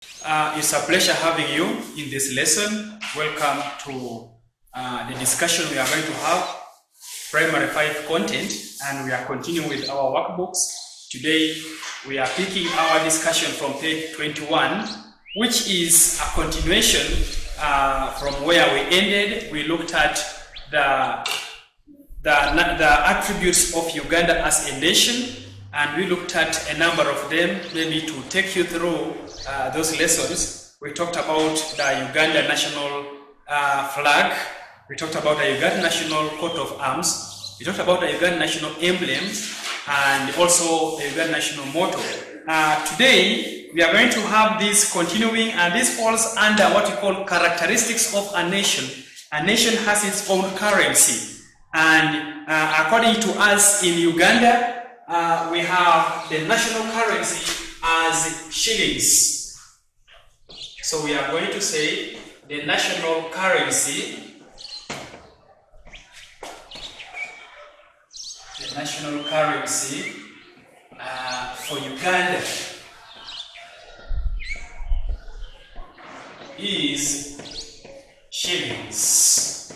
It's a pleasure having you in this lesson. Welcome to the discussion we are going to have, Primary 5 content, and we are continuing with our workbooks. Today, we are picking our discussion from page 21, which is a continuation from where we ended. We looked at the attributes of Uganda as a nation, and we looked at a number of them, maybe to take you through those lessons. We talked about the Uganda national flag. We talked about the Uganda national coat of arms. We talked about the Uganda national emblems and also the Uganda national motto. Today, we are going to have this continuing, and this falls under what we call characteristics of a nation. A nation has its own currency, and according to us in Uganda, we have the national currency as shillings. So we are going to say the national currency, for Uganda is shillings.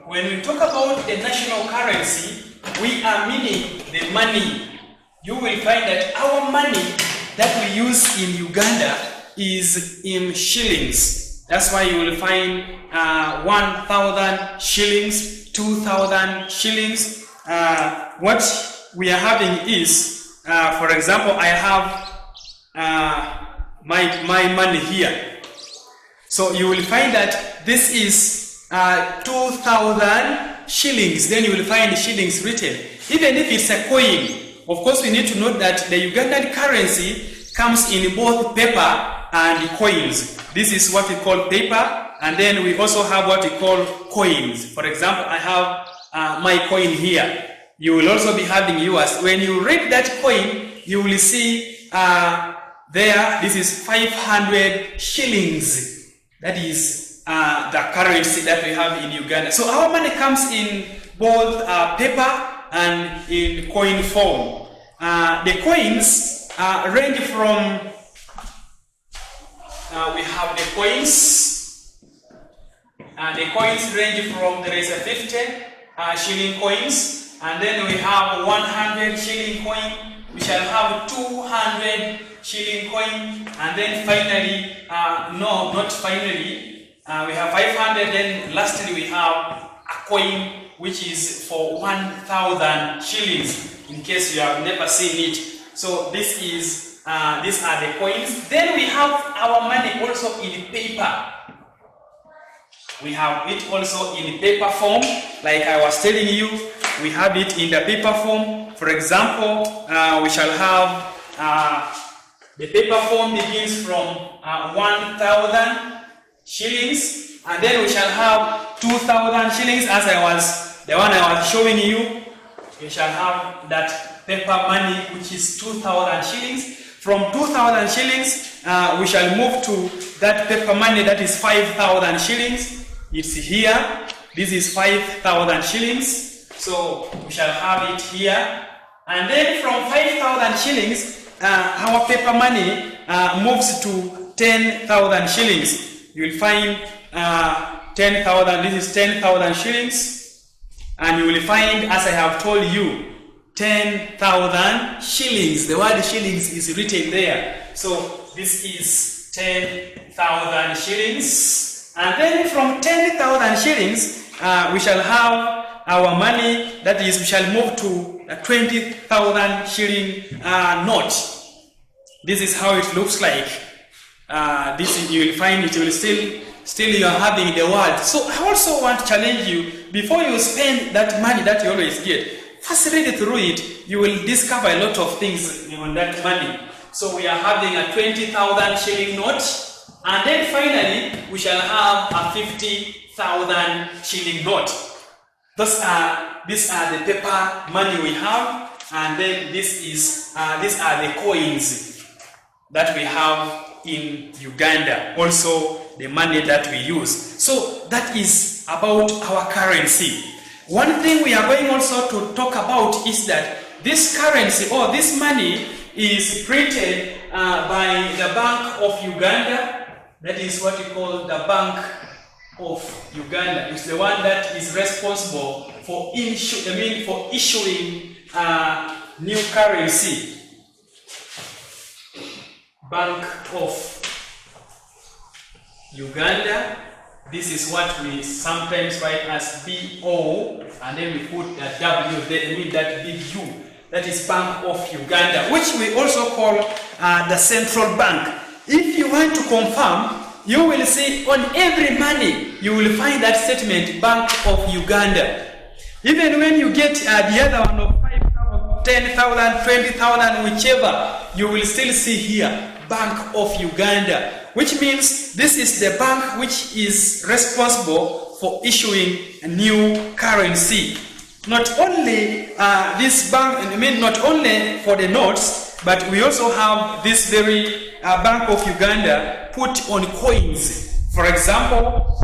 When we talk about the national currency, we are meaning the money. You will find that our money that we use in Uganda is in shillings. That's why you will find 1,000 shillings, 2,000 shillings. What we are having is, for example, I have my money here. So you will find that this is 2,000 shillings. Then you will find shillings written. Even if it's a coin, of course we need to note that the Ugandan currency comes in both paper and coins. This is what we call paper, and then we also have what we call coins. For example, I have my coin here. You will also be having yours. When you read that coin, you will see there, this is 500 shillings. That is the currency that we have in Uganda. So our money comes in both paper and in coin form. The coins range from, we have the coins. The coins range from, there is a 50 shilling coins, and then we have 100 shilling coin, we shall have 200 shilling coin, and then finally, no, not finally, we have 500, then lastly we have a coin which is for 1,000 shillings, in case you have never seen it. So this is, these are the coins. Then we have our money also in paper. We have it also in paper form, like I was telling you, we have it in the paper form. For example, we shall have, the paper form begins from 1,000 shillings, and then we shall have 2,000 shillings, as the one I was showing you. We shall have that paper money, which is 2,000 shillings. From 2,000 shillings, we shall move to that paper money that is 5,000 shillings. It's here. This is 5,000 shillings. So we shall have it here. And then from 5,000 shillings, our paper money moves to 10,000 shillings. You will find 10,000, this is 10,000 shillings. And you will find, as I have told you, 10,000 shillings. The word shillings is written there. So this is 10,000 shillings. And then from 10,000 shillings, we shall have our money, that is, we shall move to a 20,000 shilling note. This is how it looks like. This you will find it, you will still you are having the word. So I also want to challenge you, before you spend that money that you always get, first read through it. You will discover a lot of things on that money. So we are having a 20,000 shilling note, and then finally we shall have a 50,000 shilling note. These are the paper money we have, and then these are the coins that we have in Uganda, also the money that we use. So that is about our currency. One thing we are going also to talk about is that this currency or this money is printed by the Bank of Uganda. That is what we call the Bank of Uganda. It's the one that is responsible for issuing new currency. Bank of Uganda. This is what we sometimes write as BO, and then we put the W there, that big U. That is Bank of Uganda, which we also call the central bank. If you want to confirm, you will see on every money, you will find that statement, Bank of Uganda. Even when you get the other one of 5,000, 10,000, 20,000, whichever, you will still see here, Bank of Uganda, which means this is the bank which is responsible for issuing a new currency. Not only this bank, not only for the notes, but we also have this very Bank of Uganda put on coins. For example,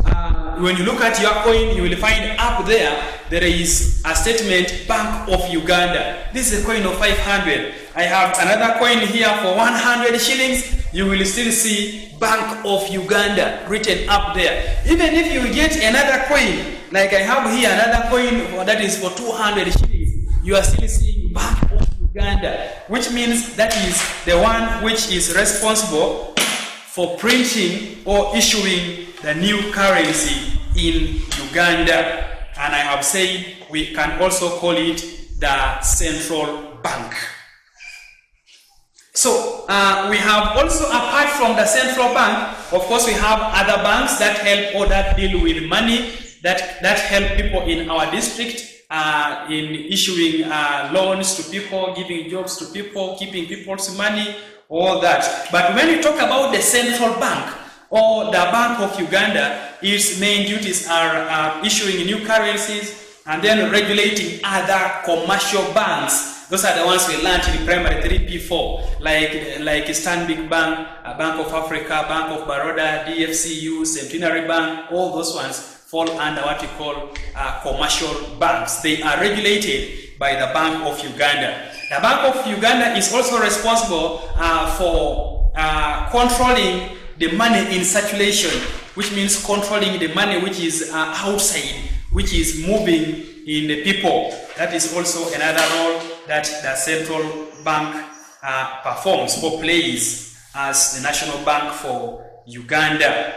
when you look at your coin, you will find up there is a statement, Bank of Uganda. This is a coin of 500. I have another coin here for 100 shillings. You will still see Bank of Uganda written up there. Even if you get another coin, like I have here another coin that is for 200 shillings, you are still seeing Bank of Uganda, which means that is the one which is responsible for printing or issuing the new currency in Uganda. And I have said we can also call it the central bank. So we have also, apart from the central bank, of course we have other banks that help or that deal with money, that help people in our district in issuing loans to people, giving jobs to people, keeping people's money, all that. But when we talk about the central bank or the Bank of Uganda, its main duties are issuing new currencies and then regulating other commercial banks. Those are the ones we learned in primary 3P4, like Stanbic Bank, Bank of Africa, Bank of Baroda, DFCU, Centenary Bank. All those ones fall under what we call commercial banks. They are regulated by the Bank of Uganda. The Bank of Uganda is also responsible for controlling the money in circulation, which means controlling the money which is outside, which is moving in the people. That is also another role that the central bank performs or plays as the national bank for Uganda.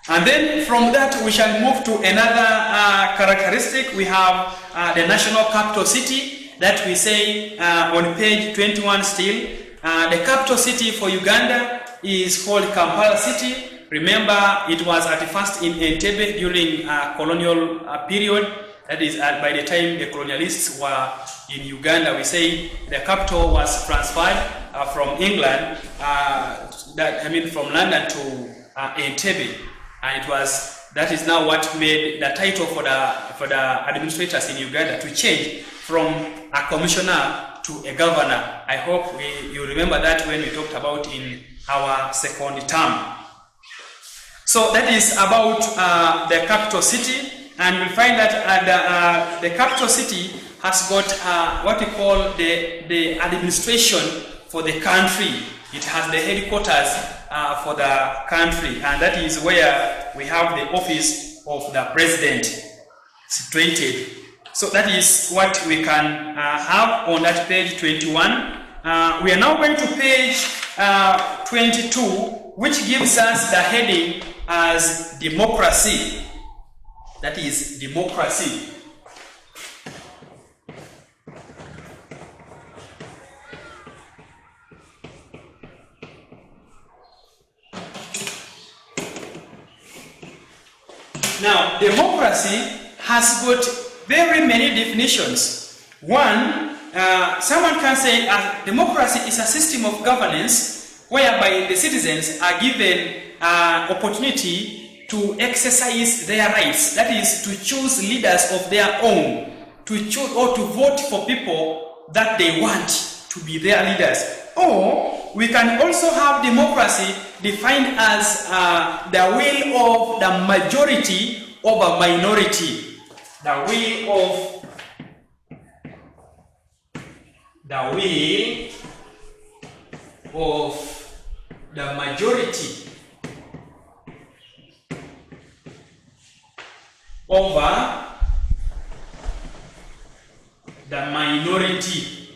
And then from that we shall move to another characteristic. We have the national capital city that we say on page 21 still. The capital city for Uganda is called Kampala City. Remember, it was at first in Entebbe during colonial period. That is, by the time the colonialists were in Uganda, we say the capital was transferred from England, from London to Entebbe, and that is now what made the title for the administrators in Uganda to change from a commissioner to a governor. I hope you remember that when we talked about in our second term. So that is about the capital city, and we'll find that the capital city has got what we call the administration for the country. It has the headquarters for the country, and that is where we have the office of the president situated. So that is what we can have on that page 21. We are now going to page 22, which gives us the heading as democracy. That is democracy. Now, democracy has got very many definitions. One, someone can say democracy is a system of governance whereby the citizens are given opportunity to exercise their rights. That is, to choose leaders of their own, to choose or to vote for people that they want to be their leaders. Or we can also have democracy defined as the will of the majority over minority. The will of the majority over the minority.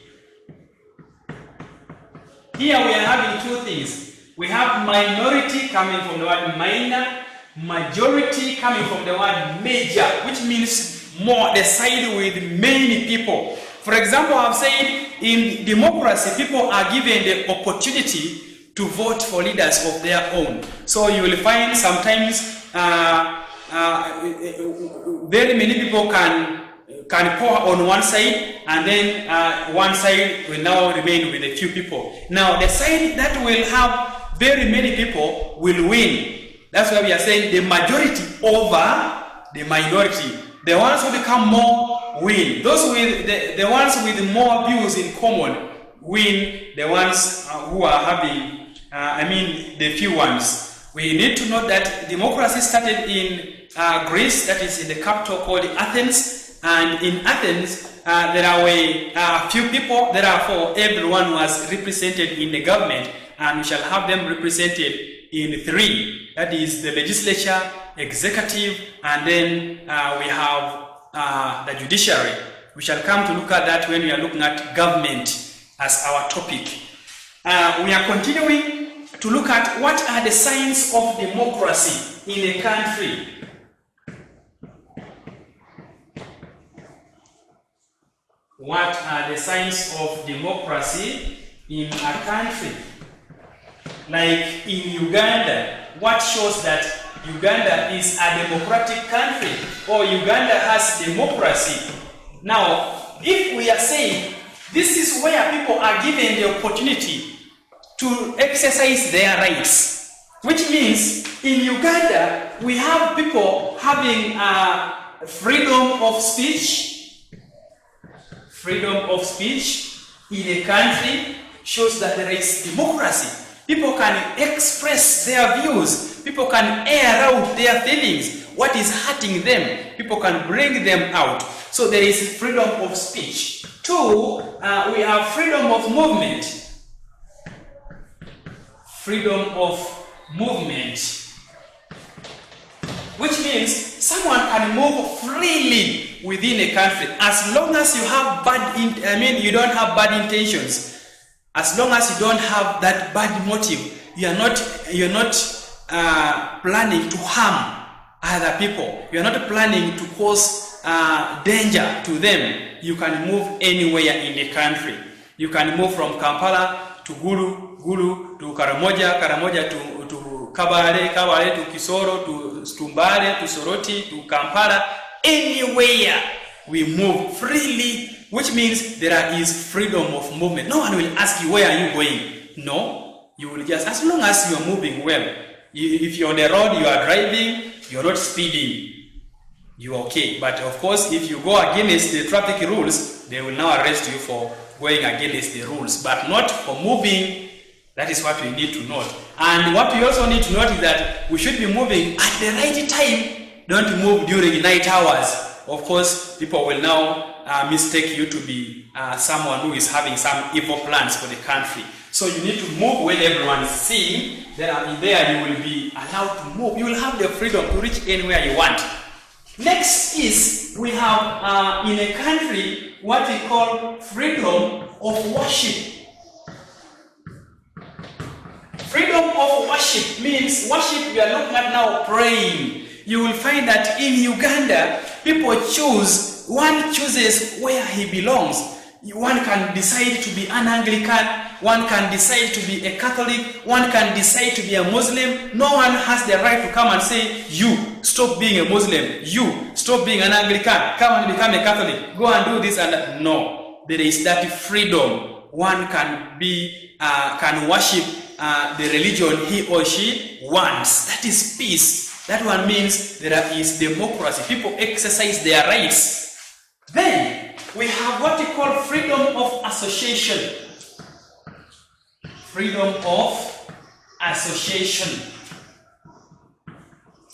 Here we are having two things. We have minority coming from the word minor, majority coming from the word major, which means more, the side with many people. For example, I've said in democracy, people are given the opportunity to vote for leaders of their own. So you will find sometimes very many people can pour on one side, and then one side will now remain with a few people. Now, the side that will have very many people will win. That's why we are saying the majority over the minority. The ones who become more win. Those with the ones with more views in common win. The ones who are having, the few ones. We need to note that democracy started in Greece, that is in the capital called Athens. And in Athens, there were few people. Therefore, everyone was represented in the government, and we shall have them represented in three. That is the legislature, executive, and then we have the judiciary. We shall come to look at that when we are looking at government as our topic. We are continuing to look at what are the signs of democracy in a country. What are the signs of democracy in a country? Like in Uganda, what shows that Uganda is a democratic country or Uganda has democracy? Now, if we are saying this is where people are given the opportunity to exercise their rights, which means in Uganda we have people having freedom of speech. Freedom of speech in a country shows that there is democracy. People can express their views. People can air out their feelings. What is hurting them, people can bring them out. So there is freedom of speech. Two, we have freedom of movement. Freedom of movement, which means someone can move freely within a country as long as you have you don't have bad intentions. As long as you don't have that bad motive, you're not planning to harm other people. You're not planning to cause danger to them. You can move anywhere in the country. You can move from Kampala to Gulu, Gulu to Karamoja, Karamoja to Kabale, Kabale to Kisoro, to Stumbare, to Soroti, to Kampala. Anywhere we move freely, which means there is freedom of movement. No one will ask you, where are you going? No, you will just, as long as you are moving well. If you're on the road, you are driving, you're not speeding, you're okay. But of course, if you go against the traffic rules, they will now arrest you for going against the rules, but not for moving. That is what we need to note. And what we also need to note is that we should be moving at the right time. Don't move during night hours. Of course, people will now mistake you to be someone who is having some evil plans for the country. So you need to move when everyone is seeing. There you will be allowed to move. You will have the freedom to reach anywhere you want. Next is, we have in a country what we call freedom of worship. Freedom of worship means worship we are looking at now, praying. You will find that in Uganda, people choose, one chooses where he belongs. One can decide to be an Anglican, one can decide to be a Catholic, one can decide to be a Muslim. No one has the right to come and say, you, stop being a Muslim, you, stop being an Anglican, come and become a Catholic, go and do this and that. No, there is that freedom. One can be, can worship the religion he or she wants. That is peace. That one means there is democracy. People exercise their rights. Then we have what we call freedom of association. Freedom of association,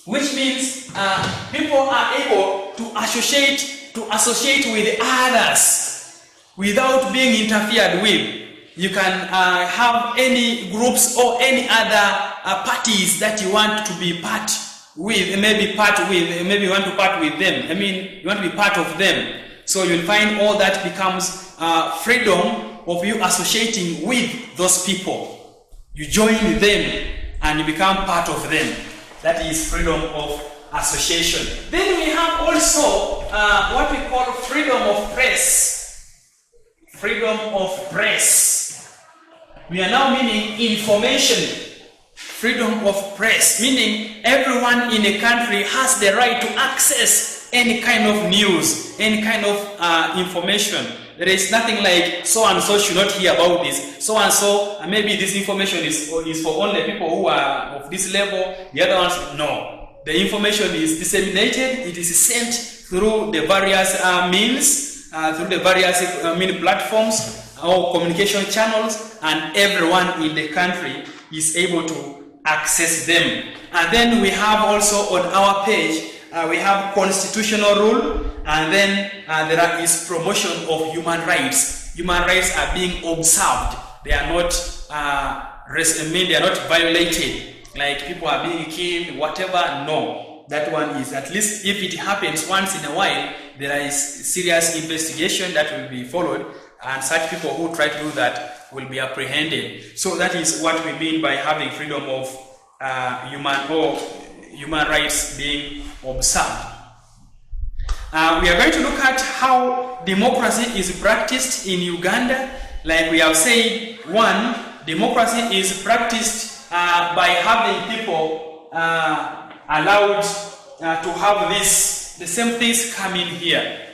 which means people are able to associate with others without being interfered with. You can have any groups or any other parties that you want to be part with, maybe you want to part with them. I mean, you want to be part of them. So you'll find all that becomes freedom of you associating with those people. You join them and you become part of them. That is freedom of association. Then we have also what we call freedom of press. Freedom of press. We are now meaning information. Freedom of press, meaning everyone in a country has the right to access any kind of news, any kind of information. There is nothing like so and so should not hear about this. So and so, maybe this information is for only people who are of this level. The other ones, no. The information is disseminated. It is sent through the various means, through the various platforms or communication channels, and everyone in the country is able to access them. And then we have also on our page, we have constitutional rule, and then there is promotion of human rights. Human rights are being observed. They are not they are not violated. Like people are being killed, whatever. No, that one is, at least if it happens once in a while, there is serious investigation that will be followed, and such people who try to do that will be apprehended. So that is what we mean by having freedom of human rights being observed. We are going to look at how democracy is practiced in Uganda. Like we have said, one, democracy is practiced by having people allowed to have the same things come in here.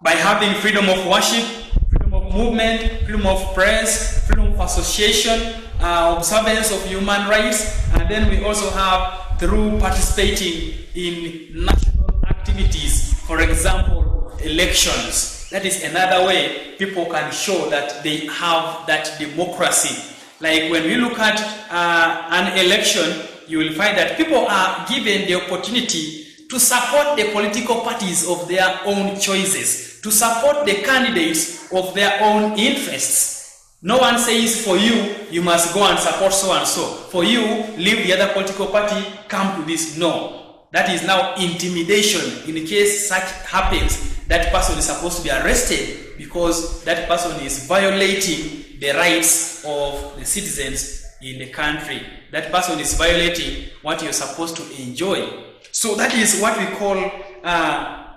By having freedom of worship, freedom of movement, freedom of press, freedom of association, observance of human rights, and then we also have through participating in national activities, for example, elections. That is another way people can show that they have that democracy. Like when we look at an election, you will find that people are given the opportunity to support the political parties of their own choices, to support the candidates of their own interests. No one says for you, you must go and support so and so. For you, leave the other political party, come to this. No. That is now intimidation. In case such happens, that person is supposed to be arrested because that person is violating the rights of the citizens in the country. That person is violating what you're supposed to enjoy. So that is what we call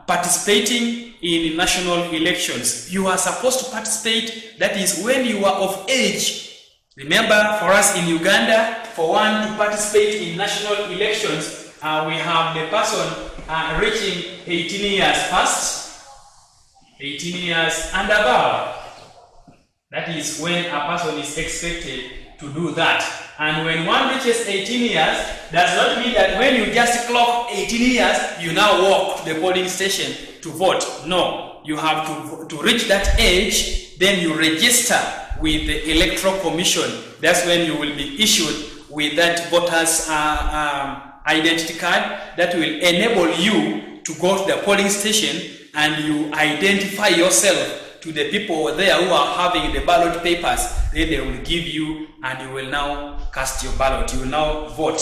participating in national elections. You are supposed to participate, that is when you are of age. Remember, for us in Uganda, for one to participate in national elections, we have the person reaching 18 years first, 18 years and above. That is when a person is expected to do that. And when one reaches 18 years, does not mean that when you just clock 18 years, you now walk to the polling station to vote. No, you have to reach that age, then you register with the Electoral Commission. That's when you will be issued with that voter's identity card that will enable you to go to the polling station and you identify yourself to the people there who are having the ballot papers. Then they will give you, and you will now cast your ballot. You will now vote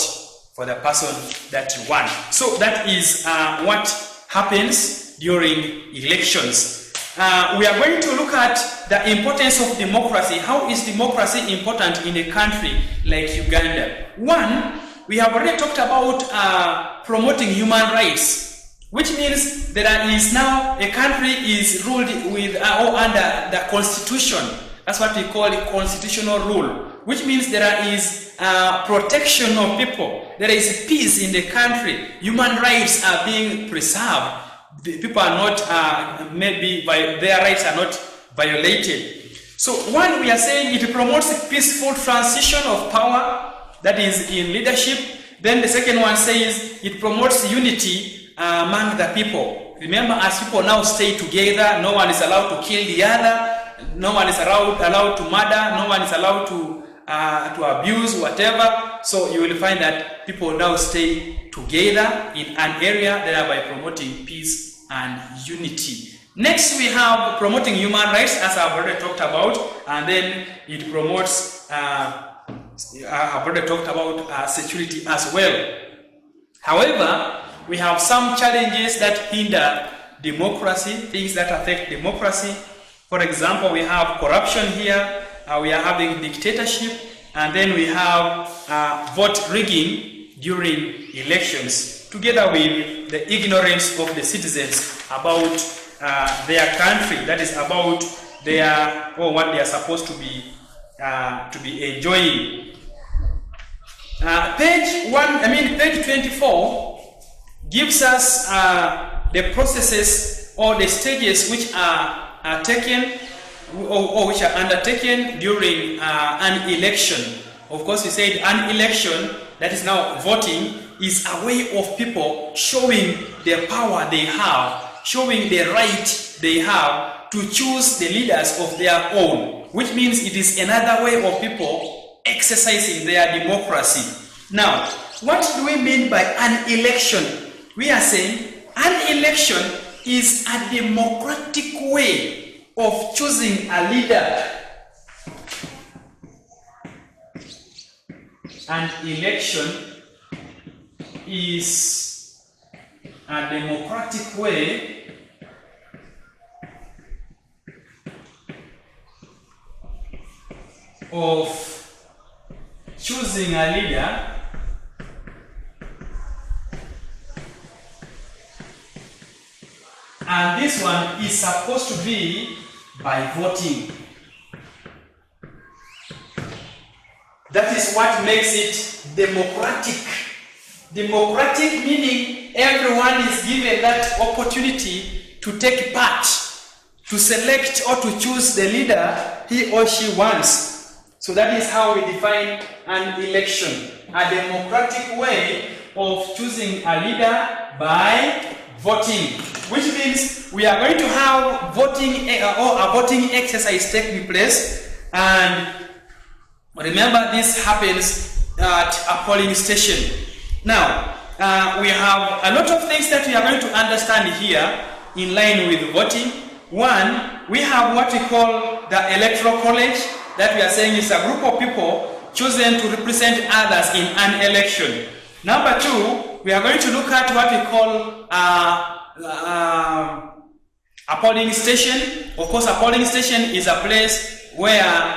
for the person that you want. So that is what happens during elections. We are going to look at the importance of democracy. How is democracy important in a country like Uganda? One, we have already talked about promoting human rights, which means there is now a country is ruled with or under the constitution. That's what we call a constitutional rule, which means there is protection of people. There is peace in the country. Human rights are being preserved. The people are not, their rights are not violated. So one, we are saying it promotes a peaceful transition of power, that is in leadership. Then the second one says it promotes unity among the people. Remember, as people now stay together, no one is allowed to kill the other, no one is allowed to murder, no one is allowed to abuse, whatever. So you will find that people now stay together in an area, thereby promoting peace and unity. Next, we have promoting human rights, as I've already talked about, and then it promotes, I've already talked about security as well. However, we have some challenges that hinder democracy, things that affect democracy. For example, we have corruption here, we are having dictatorship, and then we have vote rigging during elections, together with the ignorance of the citizens about their country, that is about their, or what they are supposed to be enjoying. Page 24 gives us the processes or the stages which are taken or which are undertaken during an election. Of course, we said an election, that is now voting, is a way of people showing the power they have, showing the right they have to choose the leaders of their own, which means it is another way of people exercising their democracy. Now, what do we mean by an election? We are saying an election is a democratic way of choosing a leader. An election is a democratic way of choosing a leader and this one is supposed to be by voting. That is what makes it democratic. Democratic meaning everyone is given that opportunity to take part, to select or to choose the leader he or she wants. So that is how we define an election, a democratic way of choosing a leader by voting, which means we are going to have voting or a voting exercise taking place. And remember, this happens at a polling station. Now, we have a lot of things that we are going to understand here in line with voting. One, we have what we call the electoral college, that we are saying is a group of people chosen to represent others in an election. Number two, we are going to look at what we call a polling station. Of course, a polling station is a place where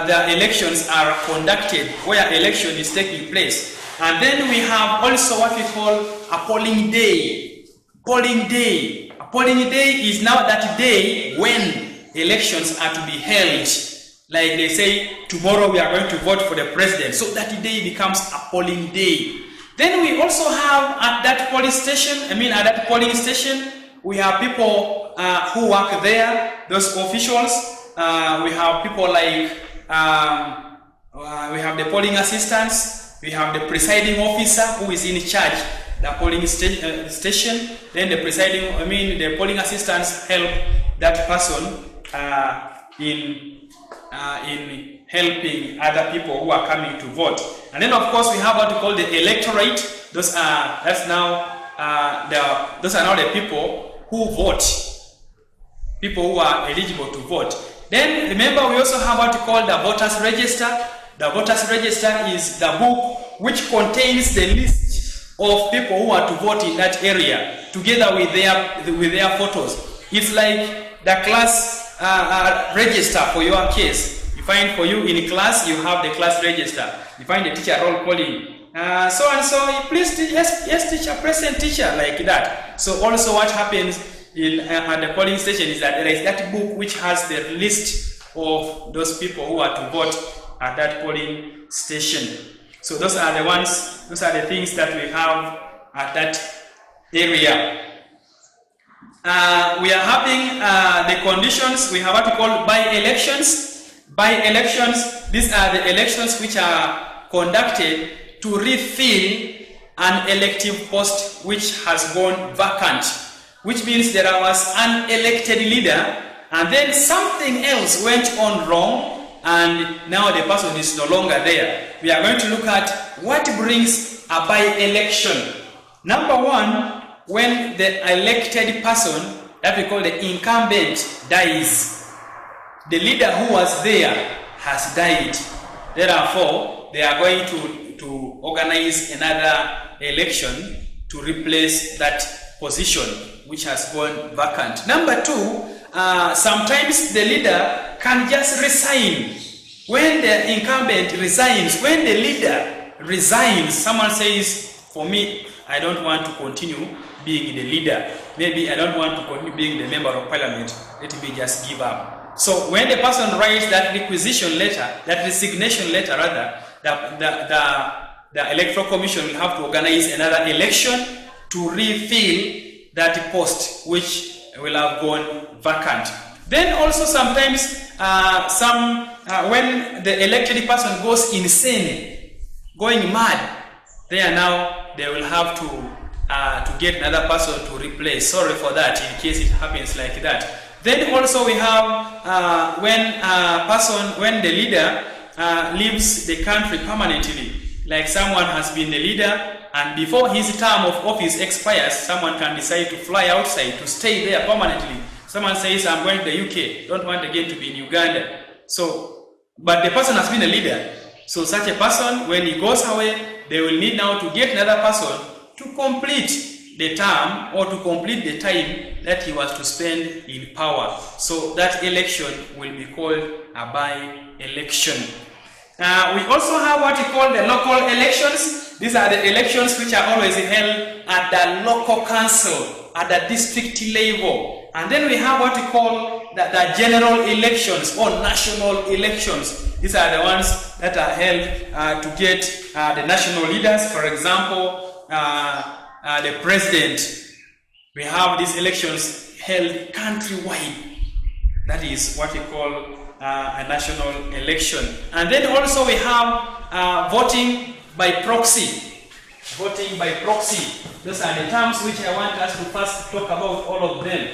the elections are conducted, where election is taking place. And then we have also what we call a polling day. Polling day. A polling day is now that day when elections are to be held. Like they say, tomorrow we are going to vote for the president. So that day becomes a polling day. Then we also have at that polling station, we have people who work there, those officials. We have people like, we have the polling assistants, we have the presiding officer who is in charge the polling station. Then the polling assistants help that person in helping other people who are coming to vote. And then of course we have what we call the electorate. Those are now the people who vote, people who are eligible to vote. Then remember, we also have what we call the voters register. The voters register is the book which contains the list of people who are to vote in that area, together with their photos. It's like the class register for your case. You find for you in class, you have the class register. You find the teacher roll calling. So and so, please, yes teacher, present teacher, like that. So also what happens at the polling station is that there is that book which has the list of those people who are to vote at that polling station. So those are the things that we have at that area. We are having the conditions. We have what we call by-elections. By-elections, these are the elections which are conducted to refill an elective post which has gone vacant, which means there was an elected leader and then something else went on wrong and now the person is no longer there. We are going to look at what brings a by-election. Number one, when the elected person, that we call the incumbent dies. The leader who was there has died. Therefore, they are going to organize another election to replace that position which has gone vacant. Number two, sometimes the leader can just resign. When the incumbent resigns, when the leader resigns, someone says, for me, I don't want to continue being the leader. Maybe I don't want to continue being the member of parliament. Let me just give up. So when the person writes that requisition letter, that resignation letter rather, the electoral commission will have to organize another election to refill that post which will have gone vacant. Then also sometimes when the elected person goes insane, going mad, they will have to get another person to replace. Sorry for that in case it happens like that. Then also we have when the leader leaves the country permanently, like someone has been the leader and before his term of office expires, someone can decide to fly outside to stay there permanently. Someone says, I'm going to the UK, don't want again to be in Uganda. So, but the person has been a leader. So such a person, when he goes away, they will need now to get another person to complete the term or to complete the time that he was to spend in power. So that election will be called a by-election. We also have what we call the local elections. These are the elections which are always held at the local council, at the district level. And then we have what we call the general elections or national elections. These are the ones that are held to get the national leaders. For example, the president. We have these elections held countrywide. That is what we call a national election. And then also we have voting by proxy. Voting by proxy. Those are the terms which I want us to first talk about, all of them.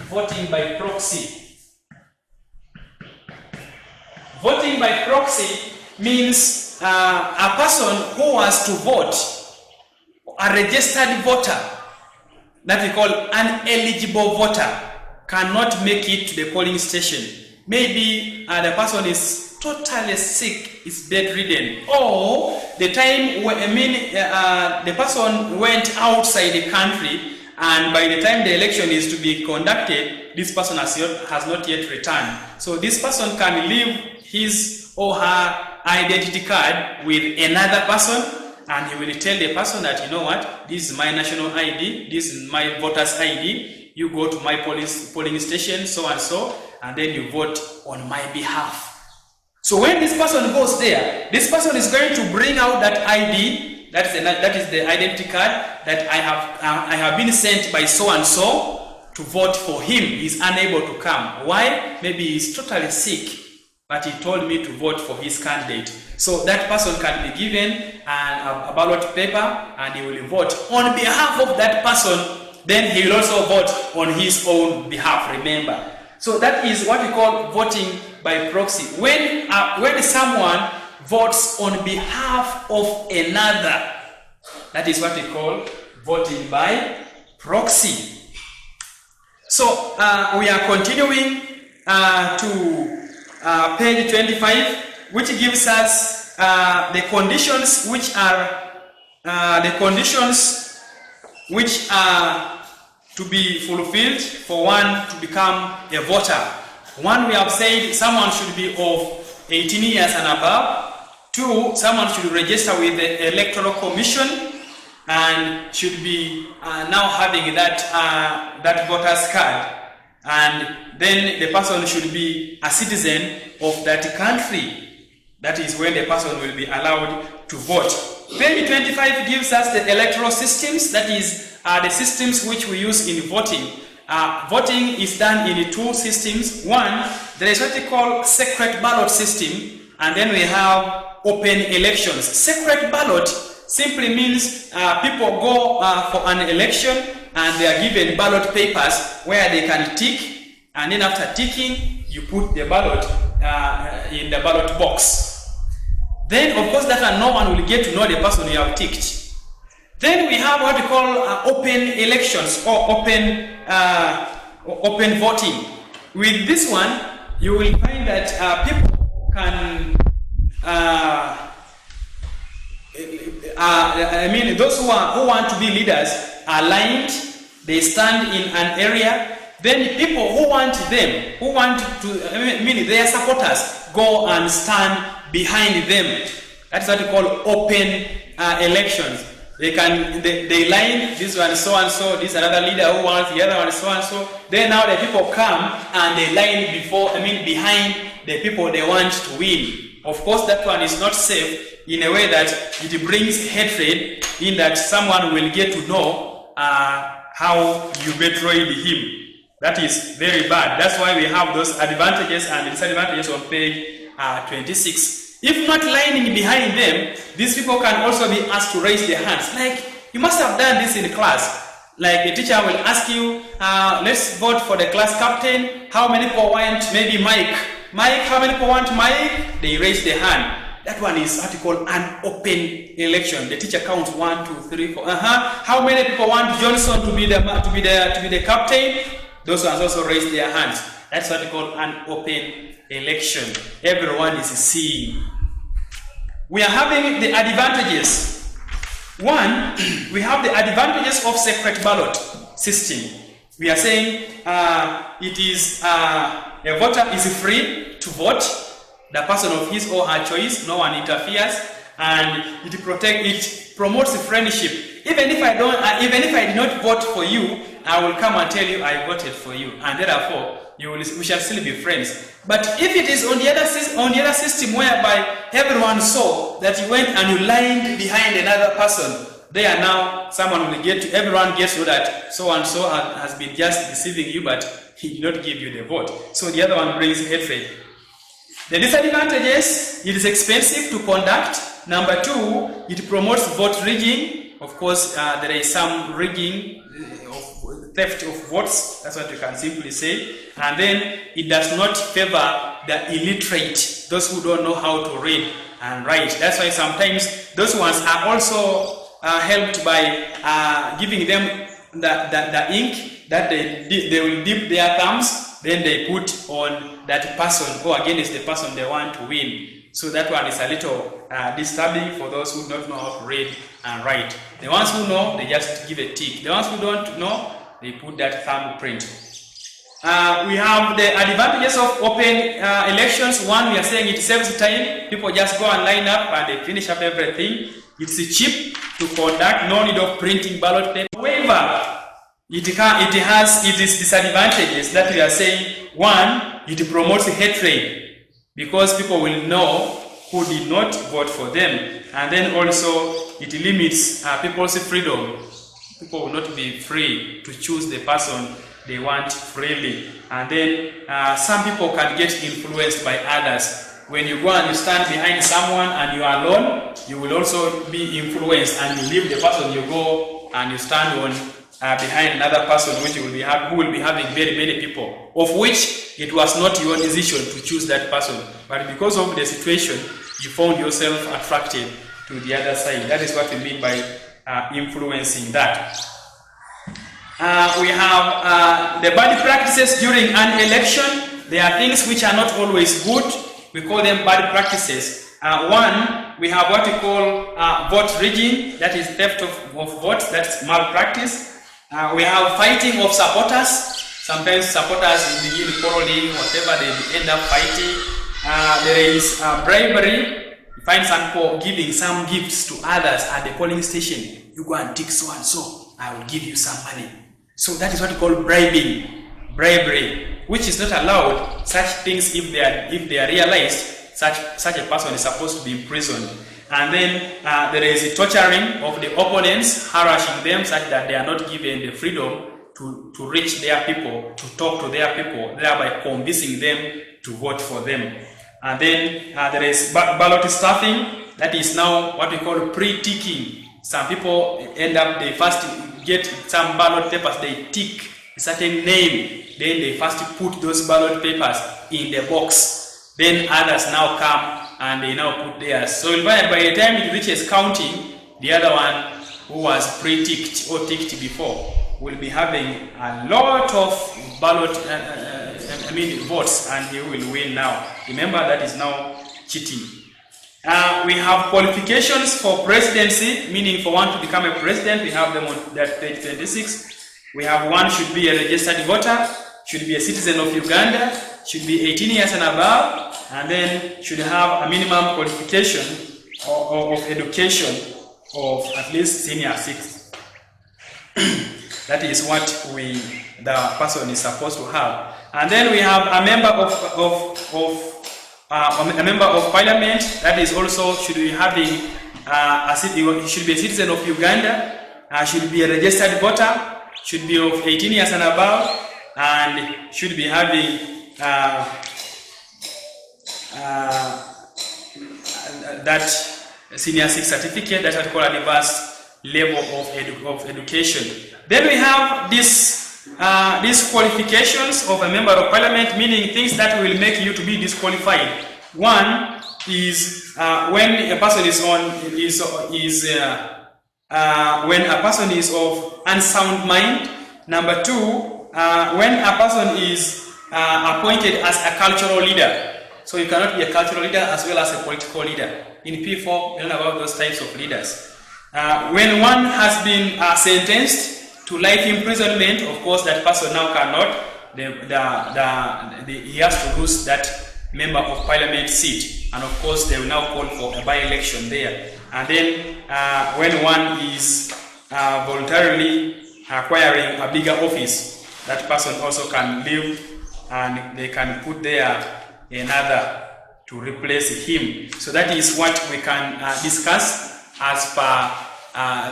Voting by proxy. Voting by proxy means a person who was to vote, a registered voter, that we call an eligible voter, cannot make it to the polling station. Maybe the person is totally sick, is bedridden, or the time the person went outside the country, and by the time the election is to be conducted, this person has not yet returned. So this person can leave his or her identity card with another person, and he will tell the person that, you know what, this is my national ID, this is my voter's ID, you go to my polling station, so and so, and then you vote on my behalf. So when this person goes there, this person is going to bring out that ID, that is the identity card that I have been sent by so and so to vote for him. He's unable to come. Why? Maybe he's totally sick, but he told me to vote for his candidate. So that person can be given a ballot paper, and he will vote on behalf of that person. Then he will also vote on his own behalf, remember. So that is what we call voting by proxy. When someone votes on behalf of another, that is what we call voting by proxy. So we are continuing to page 25, which gives us the conditions which are to be fulfilled for one to become a voter. One, we have said someone should be of 18 years and above. Two, someone should register with the Electoral Commission and should be now having that voter's card. And then the person should be a citizen of that country. That is when the person will be allowed to vote. Page 25 gives us the electoral systems, that is the systems which we use in voting. Voting is done in two systems. One, there is what we call secret ballot system, and then we have open elections. Secret ballot simply means people go for an election and they are given ballot papers where they can tick, and then after ticking, you put the ballot in the ballot box. Then, of course, that no one will get to know the person you have ticked. Then we have what we call open elections or open open voting. With this one, you will find that people can, those who want to be leaders are lined, they stand in an area. Then people who want them, their supporters, go and stand behind them. That's what we call open elections. They line, this one so and so, this another leader who wants, the other one so and so. Then now the people come and they line behind the people they want to win. Of course, that one is not safe in a way that it brings hatred, in that someone will get to know how you betrayed him. That is very bad. That's why we have those advantages and disadvantages on page 26. If not lining behind them, these people can also be asked to raise their hands. Like, you must have done this in class. Like, the teacher will ask you, let's vote for the class captain. How many people want maybe Mike? Mike, how many people want Mike? They raise their hand. That one is what you call an open election. The teacher counts 1, 2, 3, 4. How many people want Johnson to be the captain? Those ones also raise their hands. That's what we call an open election. Everyone is seeing. We are having the advantages. One, we have the advantages of secret ballot system. We are saying it is a voter is free to vote the person of his or her choice. No one interferes, and it promotes friendship. Even if I did not vote for you, I will come and tell you I voted for you, and therefore we shall still be friends. But if it is on the other system whereby everyone saw that you went and you lined behind another person, there now everyone gets to know that so and so has been just deceiving you, but he did not give you the vote. So the other one brings hatred. The disadvantages: it is expensive to conduct. Number two, it promotes vote rigging. Of course, there is some rigging, theft of votes. That's what you can simply say. And then it does not favor the illiterate, those who don't know how to read and write. That's why sometimes those ones are also helped by giving them the ink that they will dip their thumbs, then they put on that person or against the person they want to win. So that one is a little disturbing for those who don't know how to read and write. The ones who know, they just give a tick. The ones who don't know, they put that thumbprint. We have the advantages of open elections. One, we are saying it saves time. People just go and line up and they finish up everything. It's cheap to conduct, no need of printing ballot paper. However, it has its disadvantages that we are saying. One, it promotes hatred because people will know who did not vote for them. And then also, it limits people's freedom. People will not be free to choose the person they want freely. And then some people can get influenced by others. When you go and you stand behind someone and you are alone, you will also be influenced and you leave the person, you go and you stand on behind another person who will be having very many people, of which it was not your decision to choose that person. But because of the situation, you found yourself attracted to the other side. That is what we mean by influencing that. We have the bad practices during an election. There are things which are not always good. We call them bad practices. One, we have what we call vote rigging, that is theft of votes, that's malpractice. We have fighting of supporters. Sometimes supporters begin quarreling, whatever, they end up fighting. There is bribery. You find some people giving some gifts to others at the polling station. You go and take so and so, I will give you some money. So that is what we call bribery, which is not allowed. Such things, if they are realized, such a person is supposed to be imprisoned. And then there is the torturing of the opponents, harassing them such that they are not given the freedom to reach their people, to talk to their people, thereby convincing them to vote for them. And then there is ballot stuffing. That is now what we call pre-ticking. Some people they first get some ballot papers, they tick a certain name, then they first put those ballot papers in the box. Then others now come and they now put theirs. So by the time it reaches counting, the other one who was pre-ticked or ticked before will be having a lot of ballot, votes, and he will win now. Remember, that is now cheating. We have qualifications for presidency, meaning for one to become a president, we have them on that page 26. We have one should be a registered voter, should be a citizen of Uganda, should be 18 years and above, and then should have a minimum qualification of education of at least senior 6. That is what the person is supposed to have. And then we have a member a member of parliament that is also should be having should be a citizen of Uganda, should be a registered voter, should be of 18 years and above, and should be having that senior 6 certificate, that I call an advanced level of education. Then we have these qualifications of a member of parliament, meaning things that will make you to be disqualified. One is when a person when a person is of unsound mind. Number 2, when a person is appointed as a cultural leader. So you cannot be a cultural leader as well as a political leader. In P4, we learn about those types of leaders. When one has been sentenced to life imprisonment, of course that person now cannot. He has to lose that member of parliament seat, and of course they will now call for a by-election there. And then when one is voluntarily acquiring a bigger office, that person also can leave, and they can put there another to replace him. So that is what we can discuss as per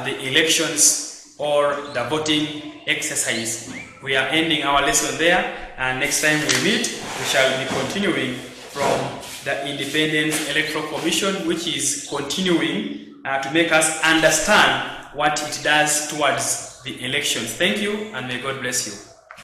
the elections or the voting exercise. We are ending our lesson there, and next time we meet, we shall be continuing from the Independent Electoral Commission, which is continuing to make us understand what it does towards the elections. Thank you, and may God bless you.